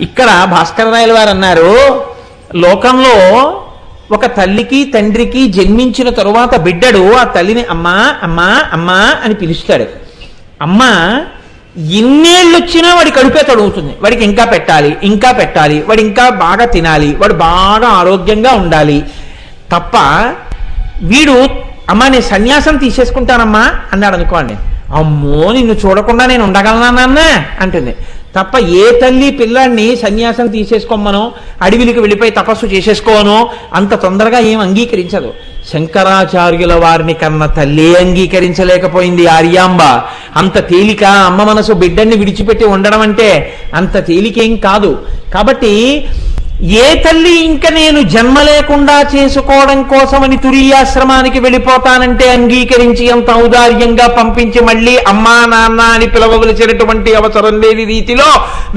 ఇక్కడ భాస్కరరాయల వారు అన్నారు, లోకంలో ఒక తల్లికి తండ్రికి జన్మించిన తరువాత బిడ్డడు ఆ తల్లిని అమ్మా అమ్మా అమ్మా అని పిలుస్తాడు. అమ్మ ఎన్నేళ్ళు వచ్చినా వాడి కడుపే తడుగుతుంది. వాడికి ఇంకా పెట్టాలి, ఇంకా పెట్టాలి, వాడు ఇంకా బాగా తినాలి, వాడు బాగా ఆరోగ్యంగా ఉండాలి తప్ప వీడు అమ్మా నేను సన్యాసం తీసేసుకుంటానమ్మా అన్నాడు అనుకోండి, అమ్మో నిన్ను చూడకుండా నేను ఉండగలనా నాన్న అంటుంది తప్ప ఏ తల్లి పిల్లాడిని సన్యాసం తీసేసుకోమనో అడవిలికి వెళ్ళిపోయి తపస్సు చేసేసుకోవనో అంత తొందరగా ఏం అంగీకరించదు. శంకరాచార్యుల వారిని కన్న తల్లి అంగీకరించలేకపోయింది ఆర్యాంబ. అంత తేలిక అమ్మ మనసు బిడ్డని విడిచిపెట్టి ఉండడం అంటే అంత తేలికేం కాదు. కాబట్టి ఏ తల్లి ఇంకా నేను జన్మ లేకుండా చేసుకోవడం కోసమని తురీయాశ్రమానికి వెళ్ళిపోతానంటే అంగీకరించి అంత ఔదార్యంగా పంపించి మళ్ళీ అమ్మా నాన్న అని పిలవవలసినటువంటి అవసరం లేని రీతిలో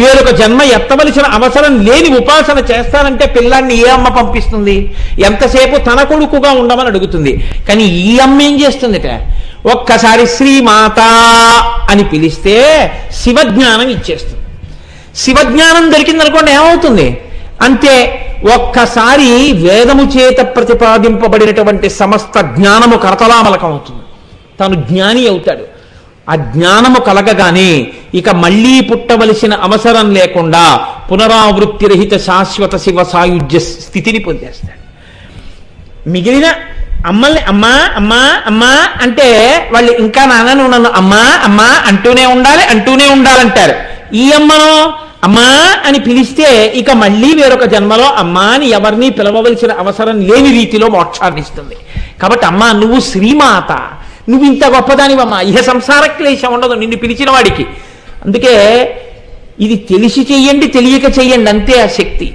వేరొక జన్మ ఎత్తవలసిన అవసరం లేని ఉపాసన చేస్తానంటే పిల్లాన్ని ఏ అమ్మ పంపిస్తుంది? ఎంతసేపు తన కొడుకుగా ఉండమని అడుగుతుంది. కానీ ఈ అమ్మ ఏం చేస్తుందిట, ఒక్కసారి శ్రీమాత అని పిలిస్తే శివజ్ఞానం ఇచ్చేస్తుంది. శివజ్ఞానం దొరికిందనుకోండి ఏమవుతుంది అంతే, ఒక్కసారి వేదము చేత ప్రతిపాదింపబడినటువంటి సమస్త జ్ఞానము కరతలామలకం అవుతుంది. తాను జ్ఞాని అవుతాడు. ఆ జ్ఞానము కలగగానే ఇక మళ్లీ పుట్టవలసిన అవసరం లేకుండా పునరావృత్తి రహిత శాశ్వత శివ సాయుధ్య స్థితిని పొందేస్తాడు. మిగిలిన అమ్మల్ని అమ్మా అమ్మా అమ్మా అంటే వాళ్ళు ఇంకా నాన్న నువ్వు నన్ను అమ్మా అమ్మా అంటూనే ఉండాలంటారు. ఈ అమ్మను అమ్మా అని పిలిస్తే ఇక మళ్ళీ వేరొక జన్మలో అమ్మా అని ఎవరిని పిలవవలసిన అవసరం లేని రీతిలో మోక్షాన్ని ఇస్తుంది. కాబట్టి అమ్మా నువ్వు శ్రీమాత, నువ్వు ఇంత గొప్పదానివమ్మా, ఇహ సంసార క్లేశం ఉండదు నిన్ను పిలిచిన వాడికి. అందుకే ఇది తెలిసి చెయ్యండి తెలియక చెయ్యండి అంతే ఆ శక్తి.